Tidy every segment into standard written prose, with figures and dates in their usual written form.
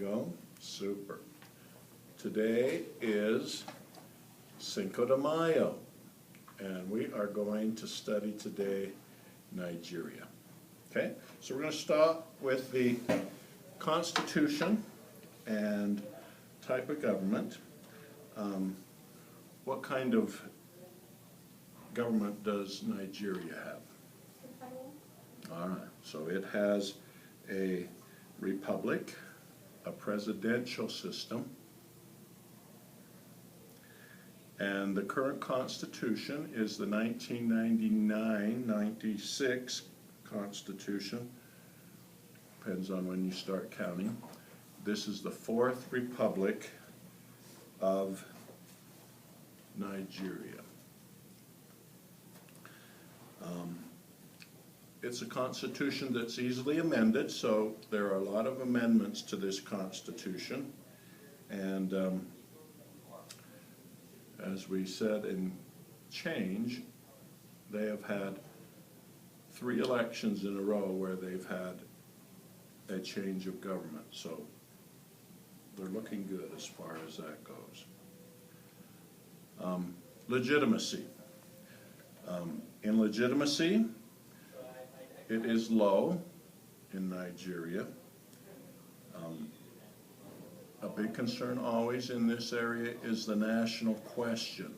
go. Super. Today is Cinco de Mayo, and we are going to study today Nigeria. Okay, so we're going to start with the Constitution and type of government. What kind of government does Nigeria have? All right, so it has a republic, a presidential system, and the current constitution is the 1999-96 constitution. Depends on when you start counting. This is the fourth republic of Nigeria. It's a constitution that's easily amended, so there are a lot of amendments to this constitution. And as we said in change, they have had 3 elections in a row where they've had a change of government. So they're looking good as far as that goes. Legitimacy. In legitimacy, it is low in Nigeria. A big concern always in this area is the national question.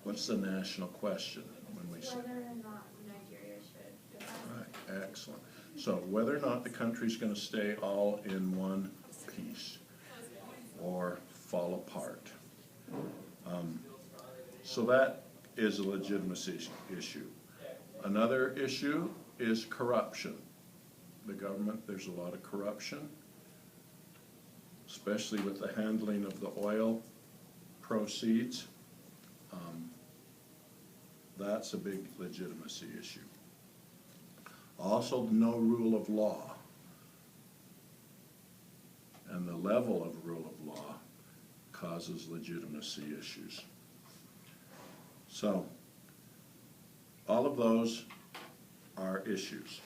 What's the national question when we say? Whether or not Nigeria should go back. Right, excellent. So whether or not the country's going to stay all in one piece or fall apart. So that is a legitimacy issue. Another issue is corruption. The government, there's a lot of corruption, especially with the handling of the oil proceeds. That's a big legitimacy issue. Also, no rule of law. And the level of rule of law causes legitimacy issues. So, all of those are issues.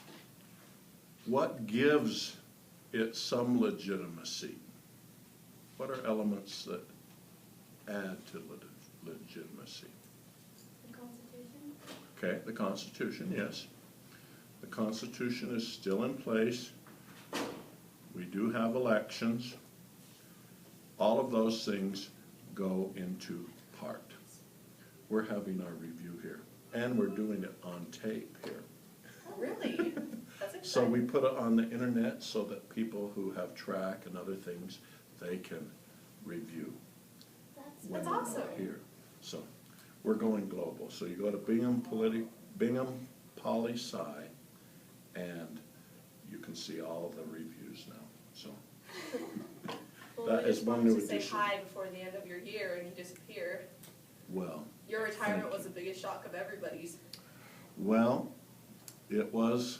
What gives it some legitimacy? What are elements that add to legitimacy? The Constitution? Okay, the Constitution, yes. The Constitution is still in place. We do have elections. All of those things go into part. We're having our review here, and we're doing it on tape here. Oh, really? That's exciting. So we put it on the internet so that people who have track and other things, they can review. That's awesome. Here. So we're going global. So you go to Bingham Poli-Sci, and you can see all of the reviews now. So Well, that we is just one wanted new to say addition. hi before the end of your year and you disappear. Well, Your retirement Thank was the biggest shock of everybody's. well, it was.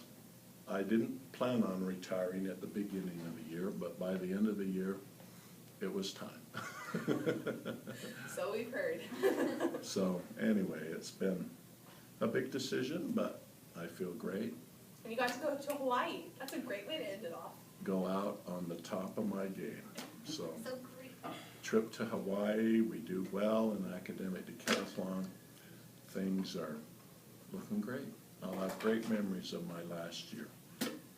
I didn't plan on retiring at the beginning of the year, but by the end of the year, it was time. So we've heard. So anyway, it's been a big decision, but I feel great. And you got to go to Hawaii. That's a great way to end it off. Go out on the top of my game. So So great. trip to Hawaii, we do well in academic decathlon. Things are looking great. I'll have great memories of my last year.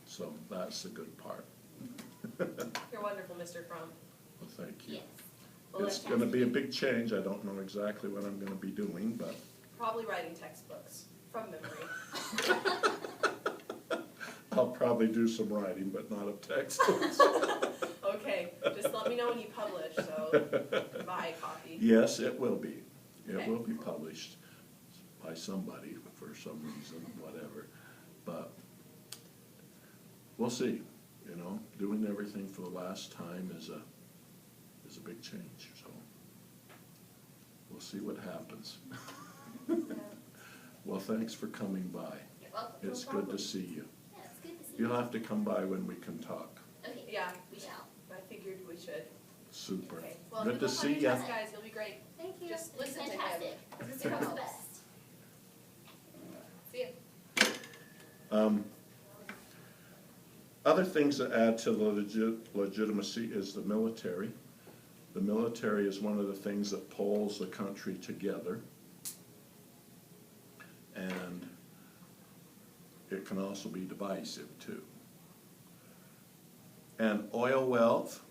So that's the good part. You're wonderful, Mr. Crump. Well, thank you. Yes. Well, It's going to be a big change. I don't know exactly what I'm going to be doing, but Probably writing textbooks from memory. I'll probably do some writing, but not of textbooks. Okay, just let me know when you publish, so buy a copy. Yes, it will be. It Okay. will be published by somebody for some reason, whatever. But we'll see. You know, doing everything for the last time is a big change. So we'll see what happens. Well, thanks for coming by. You're welcome. It's good to see you. Yeah, it's good to see You'll you. have to come by when we can talk. Okay. Yeah, We shall. I figured we should. Super. Okay. Well, Good to good luck on see your ya. test, guys. You'll be great. Thank you. Just It's listen to him. fantastic. Because You're it the helps. best. See ya. other things that add to the legitimacy is the military. The military is one of the things that pulls the country together. And it can also be divisive too. And oil wealth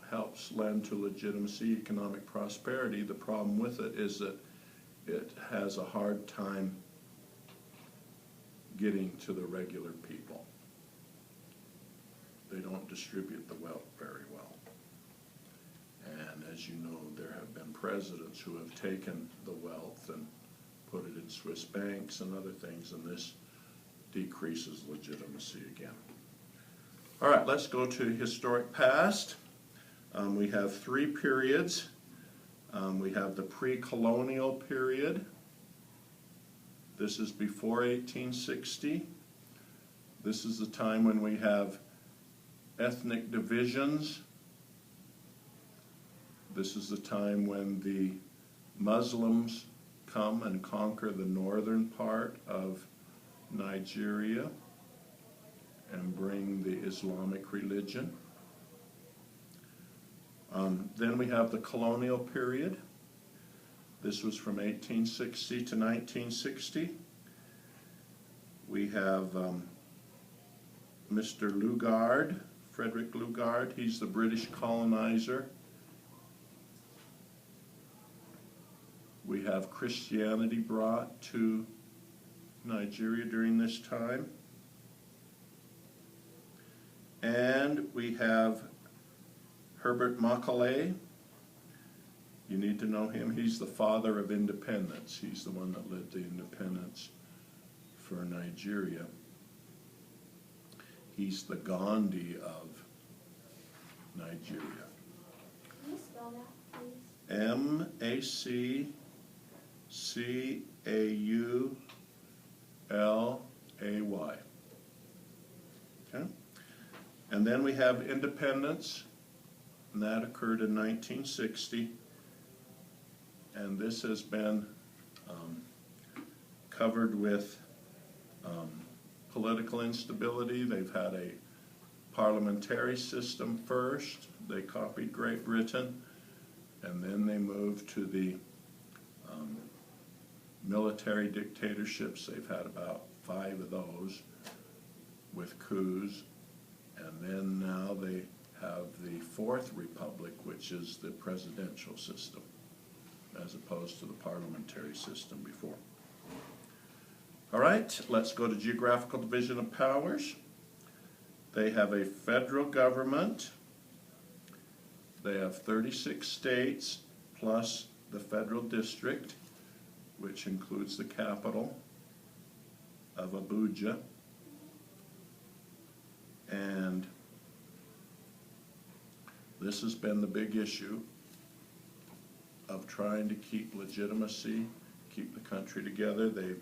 helps lend to legitimacy, economic prosperity. The problem with it is that it has a hard time getting to the regular people. They don't distribute the wealth very well. And as you know, there have been presidents who have taken the wealth and put it in Swiss banks and other things, and this decreases legitimacy again. All right, let's go to historic past. We have three periods. We have the pre-colonial period. This is before 1860. This is the time when we have ethnic divisions. This is the time when the Muslims come and conquer the northern part of Nigeria and bring the Islamic religion. Then we have the colonial period. This was from 1860 to 1960. We have Mr. Lugard, Frederick Lugard. He's the British colonizer. We have Christianity brought to Nigeria during this time. And we have Herbert Macaulay. You need to know him. He's the father of independence. He's the one that led the independence for Nigeria. He's the Gandhi of Nigeria. Can you spell that, please? M-A-C-A-U-L-A-Y. Okay? And then we have independence, and that occurred in 1960. And this has been covered with political instability. They've had a parliamentary system first. They copied Great Britain, and then they moved to the military dictatorships. They've had about 5 of those with coups, and then now they have the Fourth Republic, which is the presidential system, as opposed to the parliamentary system before. All right, let's go to geographical division of powers. They have a federal government. They have 36 states plus the federal district, which includes the capital of Abuja. And this has been the big issue of trying to keep legitimacy, keep the country together. They've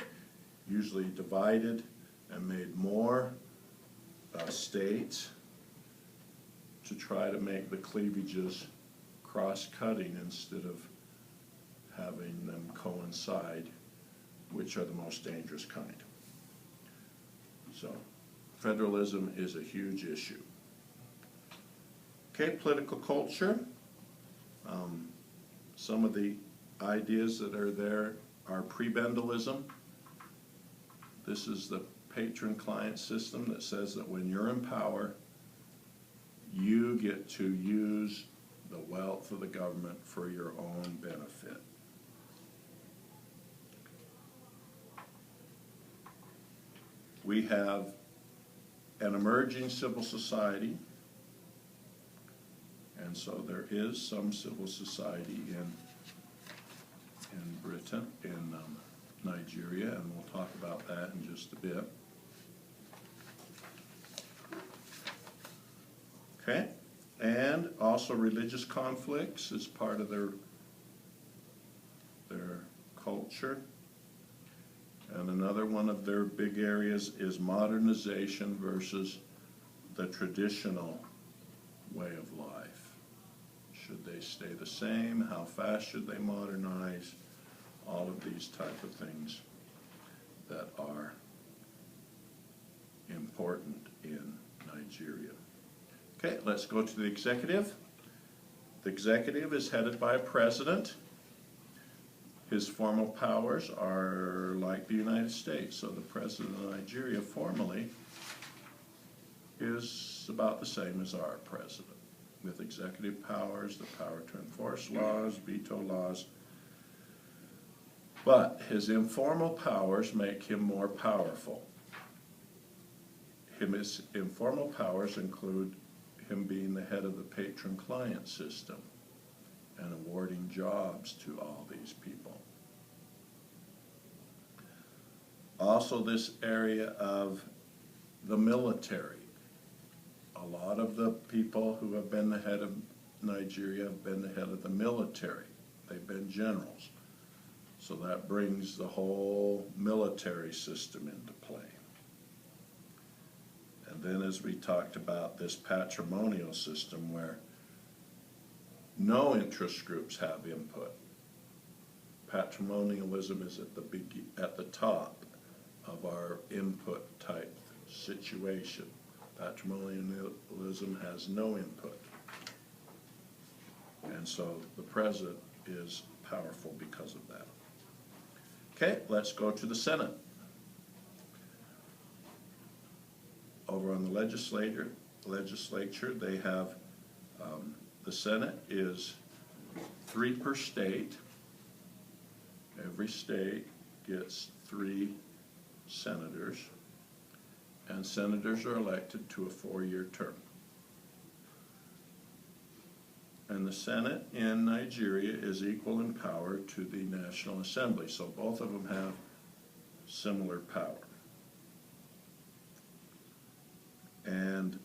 usually divided and made more states to try to make the cleavages cross-cutting instead of having them coincide, which are the most dangerous kind. So federalism is a huge issue. Okay, political culture. Some of the ideas that are there are prebendalism. This is the patron-client system that says that when you're in power, you get to use the wealth of the government for your own benefit. We have an emerging civil society, and so there is some civil society in Britain, in Nigeria, and we'll talk about that in just a bit. Okay, and also religious conflicts is part of their culture. And another one of their big areas is modernization versus the traditional way of life. Should they stay the same? How fast should they modernize? All of these type of things that are important in Nigeria. Okay, let's go to the executive. The executive is headed by a president. His formal powers are like the United States. So the president of Nigeria formally is about the same as our president, with executive powers, the power to enforce laws, veto laws. But his informal powers make him more powerful. His informal powers include him being the head of the patron-client system and awarding jobs to all these people. Also, this area of the military. A lot of the people who have been the head of Nigeria have been the head of the military. They've been generals. So that brings the whole military system into play. And then as we talked about this patrimonial system where no interest groups have input. Patrimonialism is at the top of our input type situation. Patrimonialism has no input. And so the president is powerful because of that. Okay, let's go to the Senate. Over on the legislature, they have, the Senate is 3 per state. Every state gets 3 senators, and senators are elected to a 4-year term. And the Senate in Nigeria is equal in power to the National Assembly, so both of them have similar power. And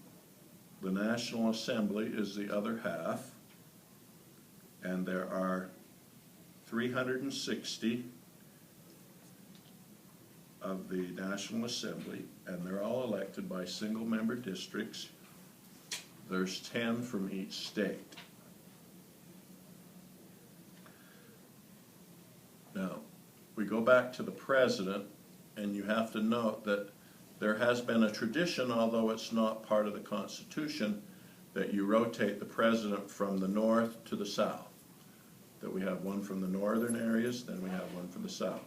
the National Assembly is the other half, and there are 360 of the National Assembly, and they're all elected by single-member districts. There's 10 from each state. Now, we go back to the president, and you have to note that there has been a tradition, although it's not part of the Constitution, that you rotate the president from the north to the south. That we have one from the northern areas, then we have one from the south.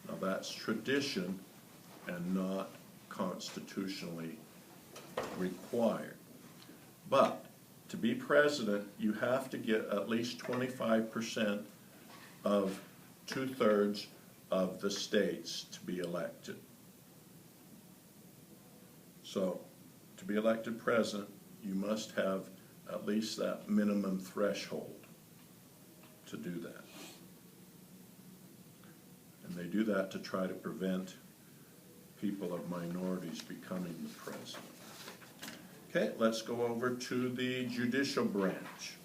Now that's tradition and not constitutionally required. But to be president, you have to get at least 25% of 2/3 of the states to be elected. So to be elected president, you must have at least that minimum threshold to do that. And they do that to try to prevent people of minorities becoming the president. Okay, let's go over to the judicial branch.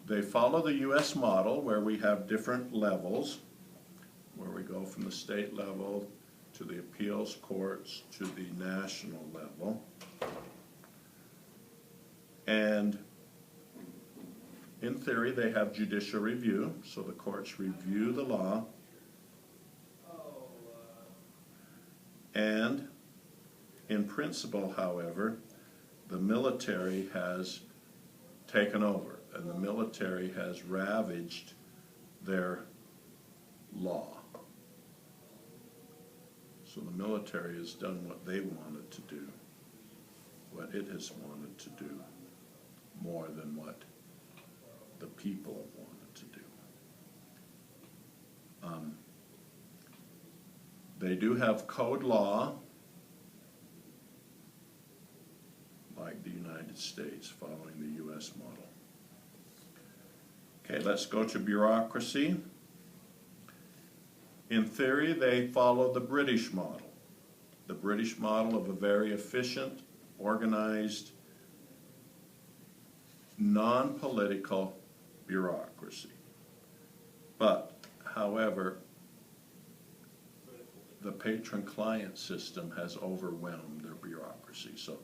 They follow the U.S. model where we have different levels, where we go from the state level to the appeals courts to the national level. And in theory, they have judicial review, so the courts review the law. And in principle, however, the military has taken over, and the military has ravaged their law. So the military has done what they wanted to do, what it has wanted to do, more than what the people have wanted to do. They do have code law, like the United States, following the U.S. model. Okay, let's go to bureaucracy. In theory, they follow the British model. The British model of a very efficient, organized, non-political bureaucracy. But, however, the patron-client system has overwhelmed their bureaucracy. So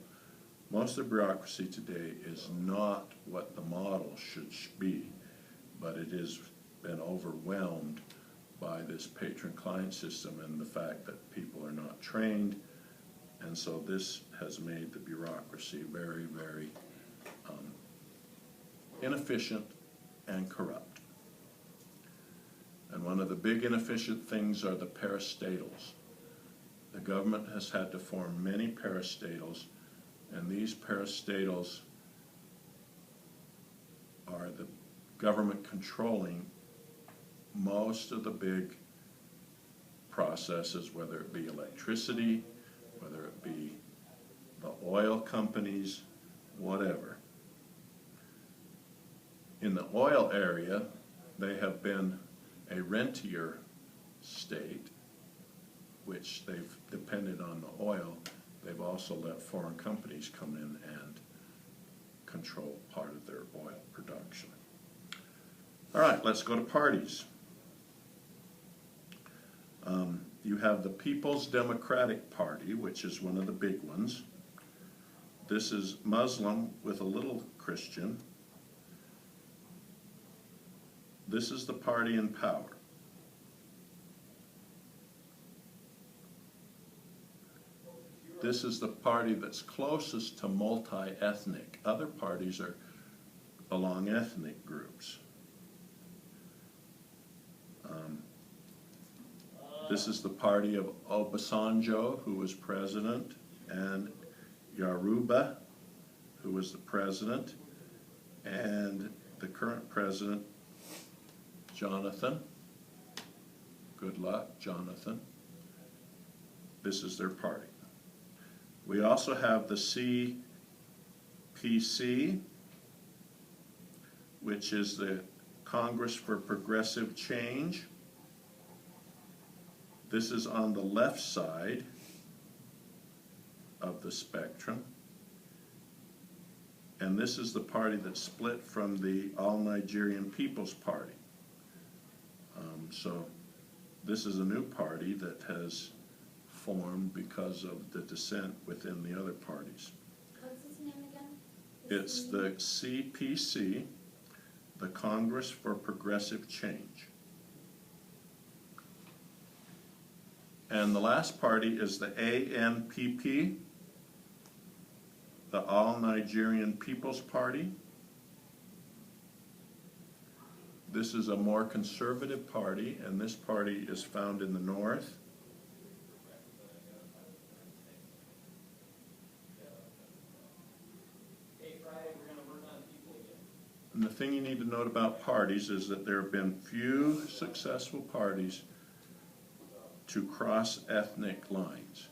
most of the bureaucracy today is not what the model should be, but it has been overwhelmed by this patron-client system and the fact that people are not trained And so this has made the bureaucracy very, very inefficient and corrupt. And one of the big inefficient things are the parastatals. The government has had to form many parastatals, and these parastatals are the government controlling most of the big processes, whether it be electricity, whether it be the oil companies, whatever. In the oil area, they have been a rentier state, which they've depended on the oil. They've also let foreign companies come in and control part of their oil production. All right, let's go to parties. You have the People's Democratic Party, which is one of the big ones. This is Muslim with a little Christian. This is the party in power. This is the party that's closest to multi-ethnic. Other parties are along ethnic groups. This is the party of Obasanjo, who was president, and Yaruba, who was the president, and the current president, Jonathan. Good luck, Jonathan. This is their party. We also have the CPC, which is the Congress for Progressive Change. This is on the left side of the spectrum. And this is the party that split from the All-Nigerian People's Party. So this is a new party that has formed because of the dissent within the other parties. What's his name again? It's the CPC, the Congress for Progressive Change. And the last party is the ANPP, the All-Nigerian People's Party. This is a more conservative party, and this party is found in the north. And the thing you need to note about parties is that there have been few successful parties to cross ethnic lines.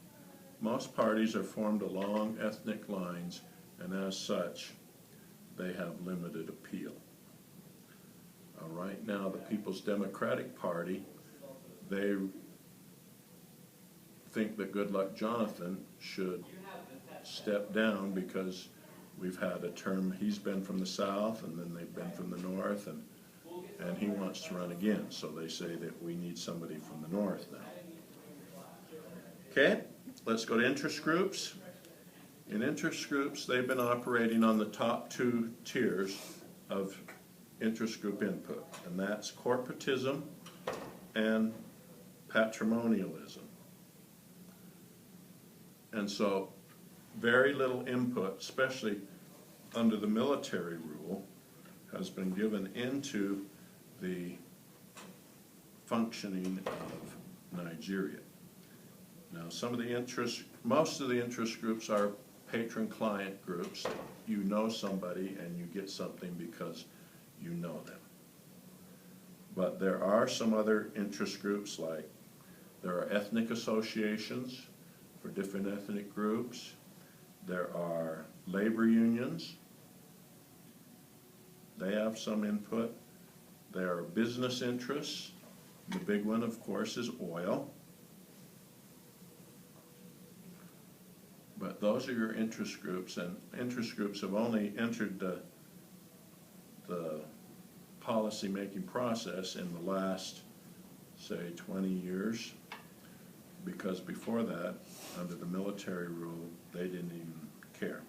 Most parties are formed along ethnic lines, and as such, they have limited appeal. Right now, the People's Democratic Party, they think that Goodluck Jonathan should step down because we've had a term, he's been from the south and then they've been from the north, and he wants to run again. So they say that we need somebody from the north now. Okay, let's go to interest groups. In interest groups, they've been operating on the top two tiers of interest group input, and that's corporatism and patrimonialism. And so very little input, especially under the military rule, has been given into the functioning of Nigeria. Now, most of the interest groups are patron-client groups. You know somebody and you get something because you know them. But there are some other interest groups, like there are ethnic associations for different ethnic groups. There are labor unions. They have some input. There are business interests. The big one, of course, is oil. But those are your interest groups, and interest groups have only entered the policy-making process in the last, say, 20 years, because before that, under the military rule, they didn't even care.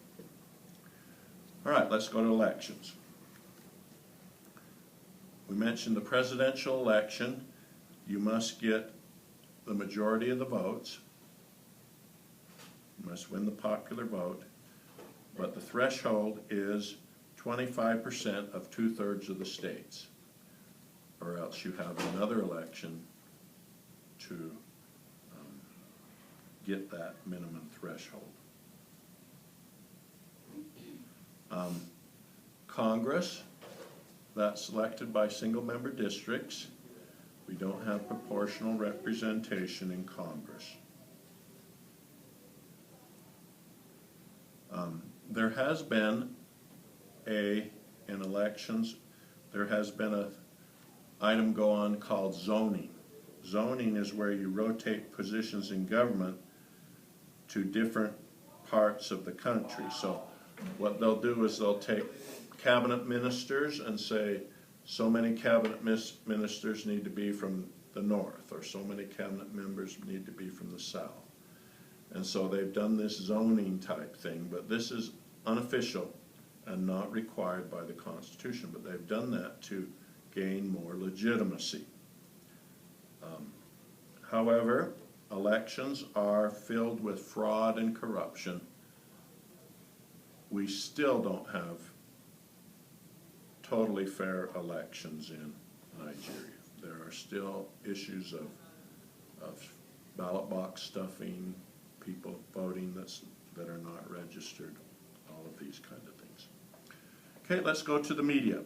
All right, let's go to elections. We mentioned the presidential election. You must get the majority of the votes. You must win the popular vote, but the threshold is 25% of 2/3 of the states, or else you have another election to get that minimum threshold. Congress, that's elected by single-member districts. We don't have proportional representation in Congress. There has been in elections, there has been a item go on called zoning. Zoning is where you rotate positions in government to different parts of the country. So what they'll do is they'll take cabinet ministers and say, so many cabinet ministers need to be from the north, or so many cabinet members need to be from the south. And so they've done this zoning type thing, but this is unofficial and not required by the Constitution, but they've done that to gain more legitimacy. However, elections are filled with fraud and corruption. We still don't have totally fair elections in Nigeria. There are still issues of ballot box stuffing, people voting that are not registered, all of these kind of things. Okay, let's go to the media.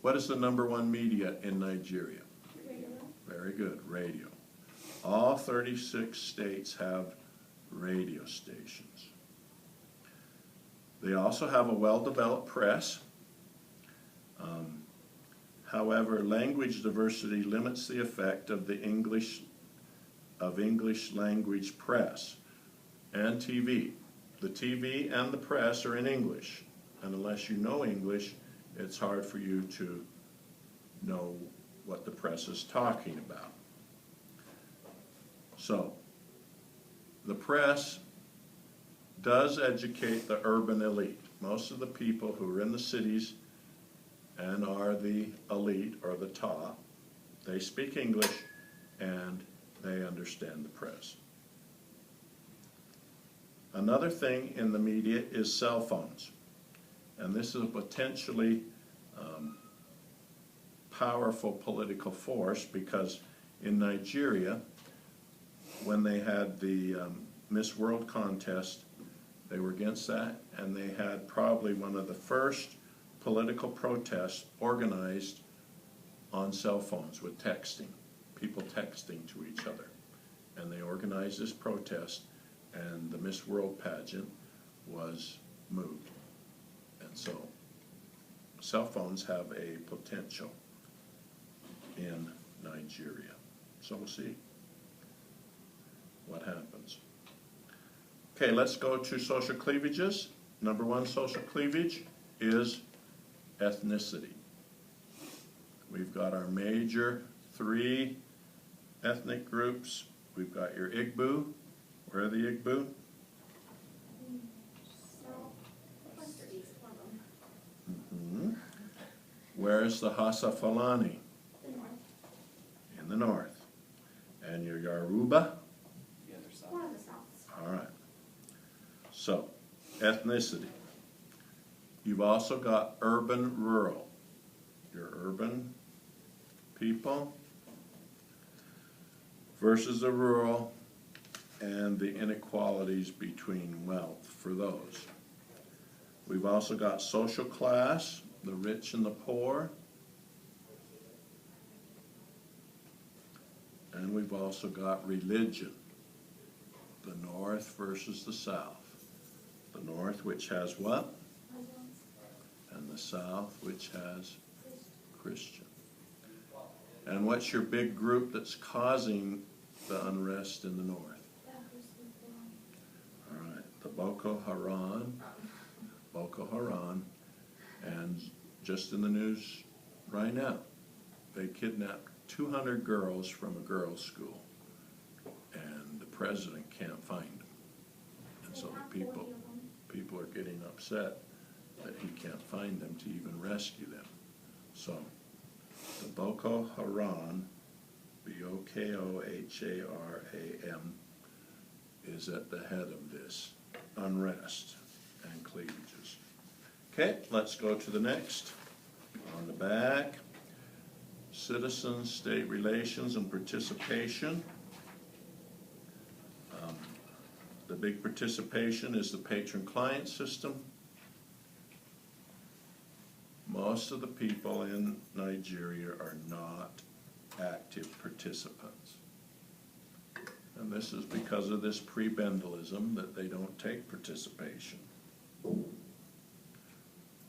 What is the #1 media in Nigeria? Radio. Very good, radio. All 36 states have radio stations. They also have a well-developed press. However, language diversity limits the effect of the English language press and TV. The TV and the press are in English, and unless you know English, it's hard for you to know what the press is talking about. So, the press does educate the urban elite. Most of the people who are in the cities and are the elite or the top, they speak English and they understand the press. Another thing in the media is cell phones. And this is a potentially powerful political force, because in Nigeria, when they had the Miss World contest, they were against that, and they had probably one of the first political protests organized on cell phones with texting, people texting to each other. And they organized this protest, and the Miss World pageant was moved. And so cell phones have a potential in Nigeria. So we'll see what happens. Okay, let's go to social cleavages. #1 social cleavage is ethnicity. We've got our major 3 ethnic groups. We've got your Igbo. Where are the Igbo? Southeast, one of them. Where's the Hausa Fulani? The north. In the north. And your Yoruba? The other side. One of the souths. All right. So, ethnicity. You've also got urban-rural. Your urban people versus the rural, and the inequalities between wealth for those. We've also got social class, the rich and the poor. And we've also got religion, the north versus the south. The north, which has what? Muslims. And the south, which has Christian. And what's your big group that's causing the unrest in the north? All right, the Boko Haram, and just in the news right now, they kidnapped 200 girls from a girls' school, and the president can't find them. And so the people are getting upset that he can't find them to even rescue them. So the Boko Haram, Boko Haram, is at the head of this unrest and cleavages. Okay, let's go to the next. On the back, citizen-state relations and participation. The big participation is the patron-client system. Most of the people in Nigeria are not active participants. And this is because of this prebendalism that they don't take participation.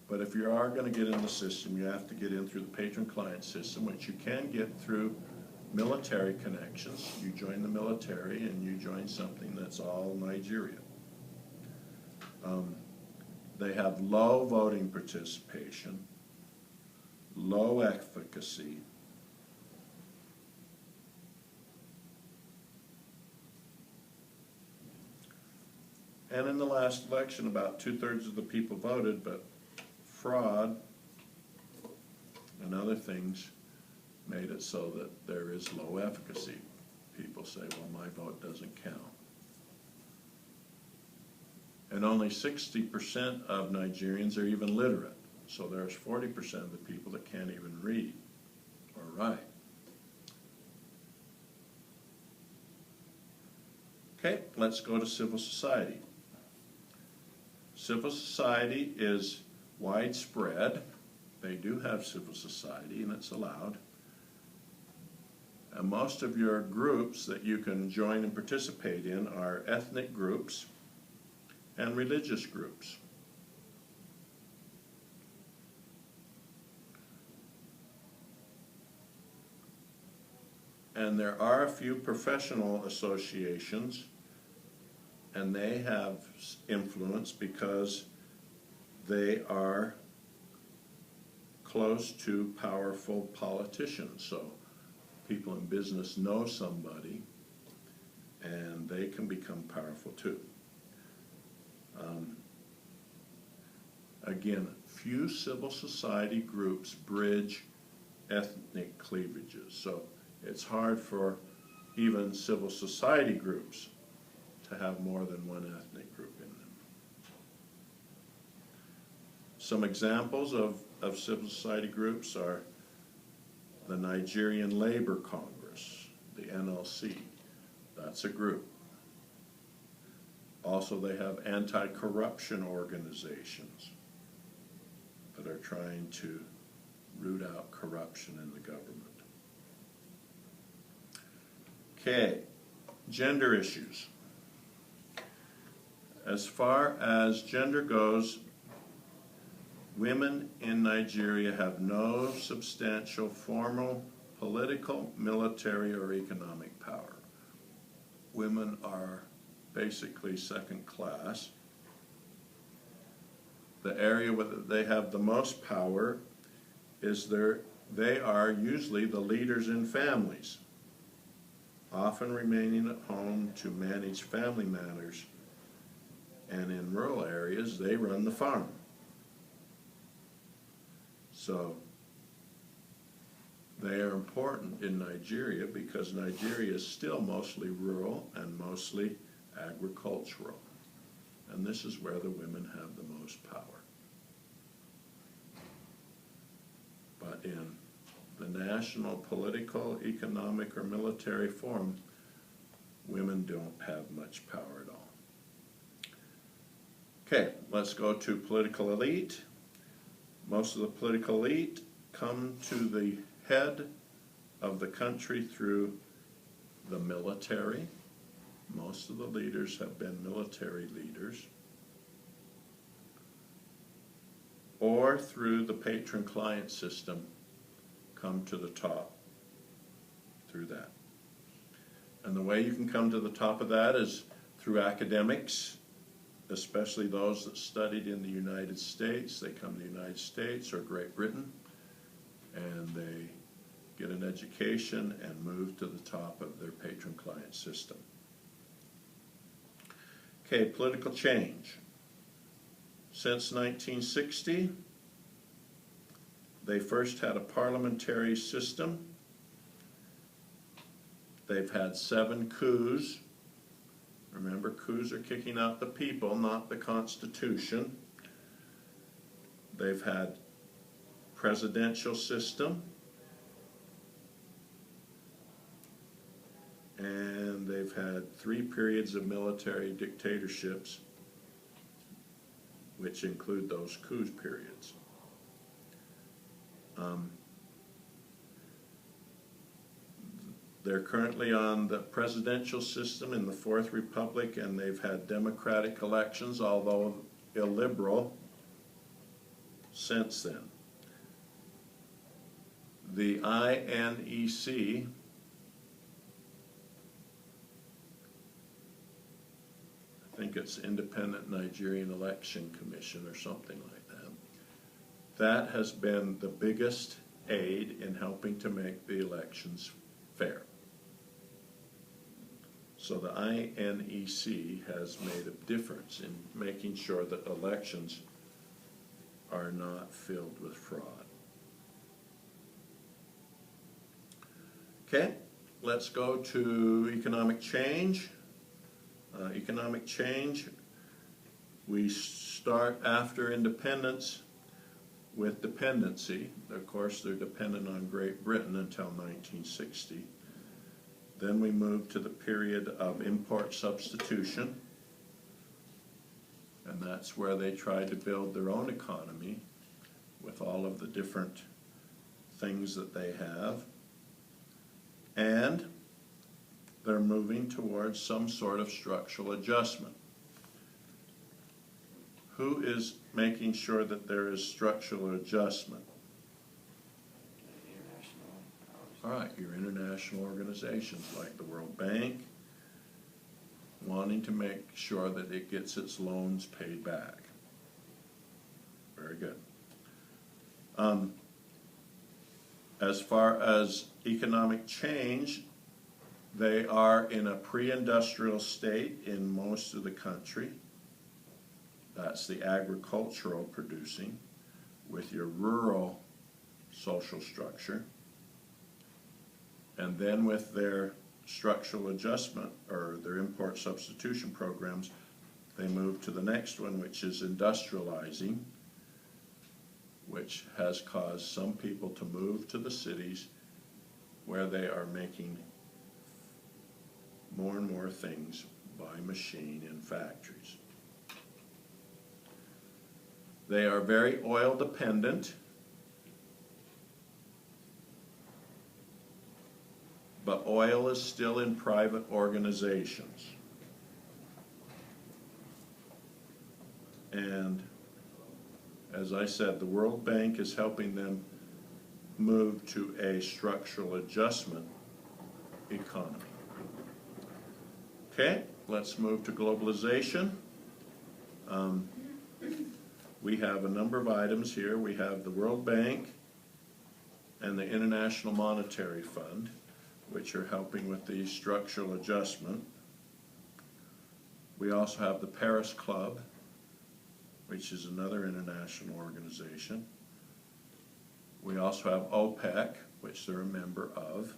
But if you are going to get in the system, you have to get in through the patron-client system, which you can get through military connections. You join the military and you join something that's all Nigeria. They have low voting participation, low efficacy, and in the last election about 2/3 of the people voted, but fraud and other things made it so that there is low efficacy. People say, well, my vote doesn't count. And only 60% of Nigerians are even literate. So there's 40% of the people that can't even read or write. Okay, let's go to civil society. Civil society is widespread. They do have civil society, and it's allowed. And most of your groups that you can join and participate in are ethnic groups and religious groups. And there are a few professional associations, and they have influence because they are close to powerful politicians. So people in business know somebody, and they can become powerful too. Again, few civil society groups bridge ethnic cleavages. So it's hard for even civil society groups to have more than one ethnic group in them. Some examples of civil society groups are the Nigerian Labor Congress, the NLC. That's a group. Also, they have anti-corruption organizations that are trying to root out corruption in the government. Okay, gender issues. As far as gender goes, women in Nigeria have no substantial formal political, military, or economic power. Women are basically second class. The area where they have the most power is they are usually the leaders in families, often remaining at home to manage family matters, and in rural areas they run the farm. So they are important in Nigeria because Nigeria is still mostly rural and mostly agricultural. And this is where the women have the most power. But in the national political, economic, or military forum, women don't have much power at all. Okay, let's go to political elite. Most of the political elite come to the head of the country through the military. Most of the leaders have been military leaders. Or through the patron-client system, come to the top through that. And the way you can come to the top of that is through academics, especially those that studied in the United States. They come to the United States or Great Britain, and they get an education and move to the top of their patron-client system. Okay, political change. Since 1960, they first had a parliamentary system. They've had 7 coups Remember, coups are kicking out the people, not the Constitution. They've had presidential system, and they've had 3 periods of military dictatorships, which include those coup periods. They're currently on the presidential system in the Fourth Republic, and they've had democratic elections, although illiberal, since then. The INEC, I think it's Independent Nigerian Election Commission or something like that, that has been the biggest aid in helping to make the elections fair. So the INEC has made a difference in making sure that elections are not filled with fraud. Okay, let's go to economic change. Economic change, we start after independence with dependency. Of course, they're dependent on Great Britain until 1960. Then we move to the period of import substitution, and that's where they try to build their own economy with all of the different things that they have. And they're moving towards some sort of structural adjustment. Who is making sure that there is structural adjustment? All right, your international organizations like the World Bank, wanting to make sure that it gets its loans paid back. Very good. As far as economic change, they are in a pre-industrial state in most of the country. That's the agricultural producing, with your rural social structure. And then with their structural adjustment, or their import substitution programs, they move to the next one, which is industrializing, which has caused some people to move to the cities where they are making more and more things by machine in factories. They are very oil dependent, but oil is still in private organizations. And as I said, the World Bank is helping them move to a structural adjustment economy. Okay, let's move to globalization. We have a number of items here. We have the World Bank and the International Monetary Fund, which are helping with the structural adjustment. We also have the Paris Club, which is another international organization. We also have OPEC, which they're a member of.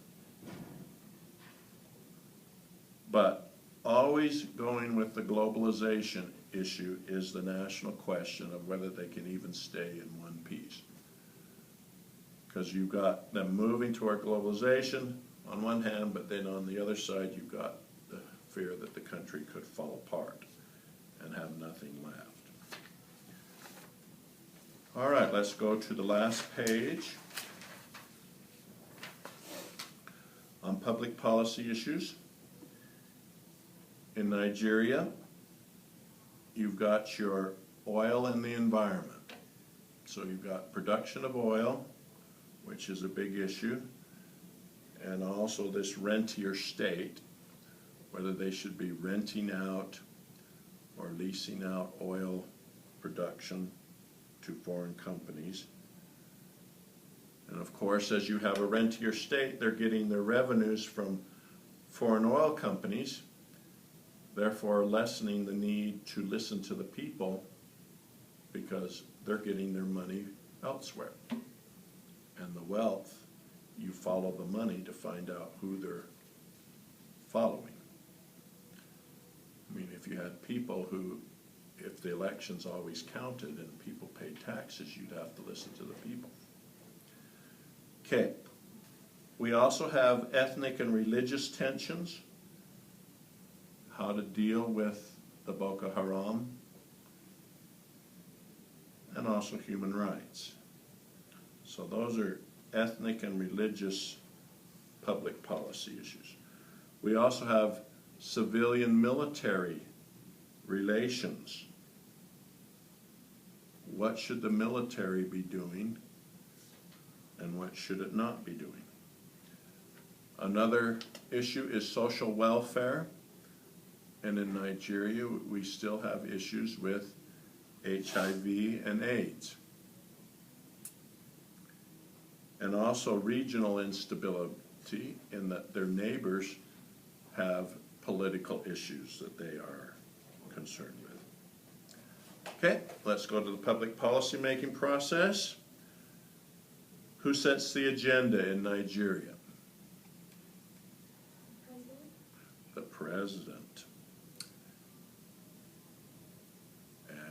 But always going with the globalization issue is the national question of whether they can even stay in one piece. Because you've got them moving toward globalization on one hand, but then on the other side you've got the fear that the country could fall apart and have nothing left. All right, let's go to the last page on public policy issues. In Nigeria, you've got your oil and the environment. So you've got production of oil, which is a big issue, and also this rentier state, whether they should be renting out or leasing out oil production to foreign companies. And of course, as you have a rentier state, they're getting their revenues from foreign oil companies, therefore lessening the need to listen to the people because they're getting their money elsewhere. And the wealth, you follow the money to find out who they're following. I mean, if you had people who, if the elections always counted and people paid taxes, you'd have to listen to the people. Okay. We also have ethnic and religious tensions, how to deal with the Boko Haram, and also human rights. So those are ethnic and religious public policy issues. We also have civilian-military relations. What should the military be doing and what should it not be doing? Another issue is social welfare, and in Nigeria we still have issues with HIV and AIDS. And also regional instability in that their neighbors have political issues that they are concerned with. Okay, let's go to the public policy making process. Who sets the agenda in Nigeria? President? The president.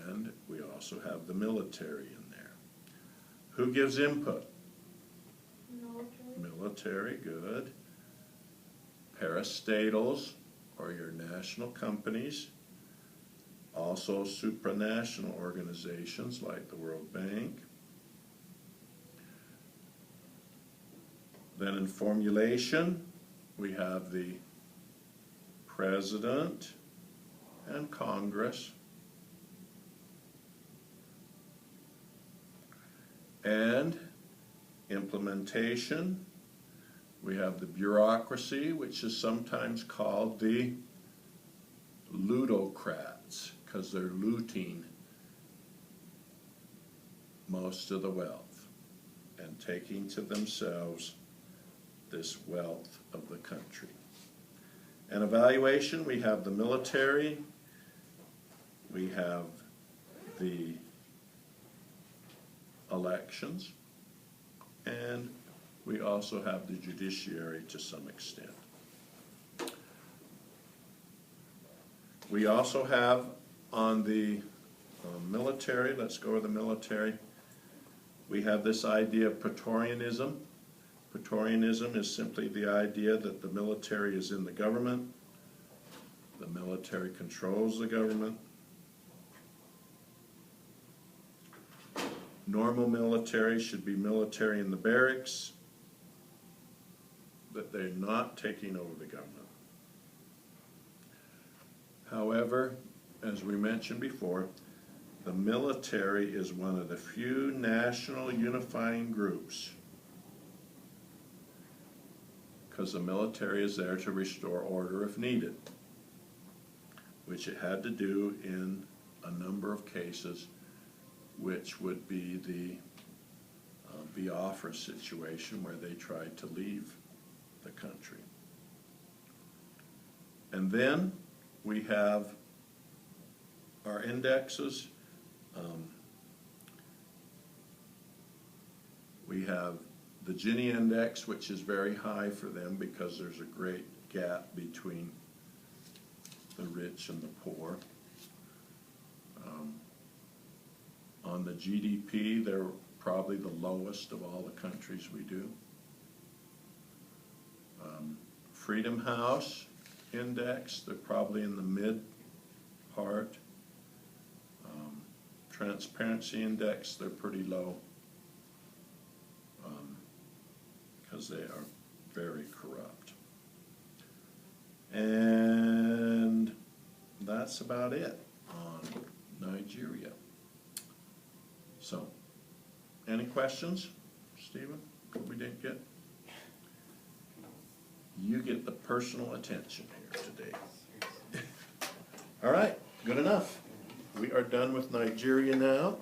And we also have the military in there. Who gives input? Military? Military, good. Parastatals, or your national companies. Also supranational organizations like the World Bank. Then in formulation, we have the President and Congress. And implementation, we have the bureaucracy, which is sometimes called the ludocrats, because they're looting most of the wealth and taking to themselves this wealth of the country. And evaluation, we have the military, we have the elections, and we also have the judiciary to some extent. We also have on the military, let's go with the military, we have this idea of Praetorianism. Praetorianism is simply the idea that the military is in the government, the military controls the government. Normal military should be military in the barracks, that they're not taking over the government. However, as we mentioned before, the military is one of the few national unifying groups, because the military is there to restore order if needed, which it had to do in a number of cases, which would be the Biafra situation where they tried to leave the country. And then we have our indexes. We have the Gini index, which is very high for them because there's a great gap between the rich and the poor. On the GDP, they're probably the lowest of all the countries we do. Freedom House index, they're probably in the mid part. Transparency index, they're pretty low because they are very corrupt. And that's about it on Nigeria. So, any questions, Stephen, that we didn't get? You get the personal attention here today. All right, good enough. We are done with Nigeria now.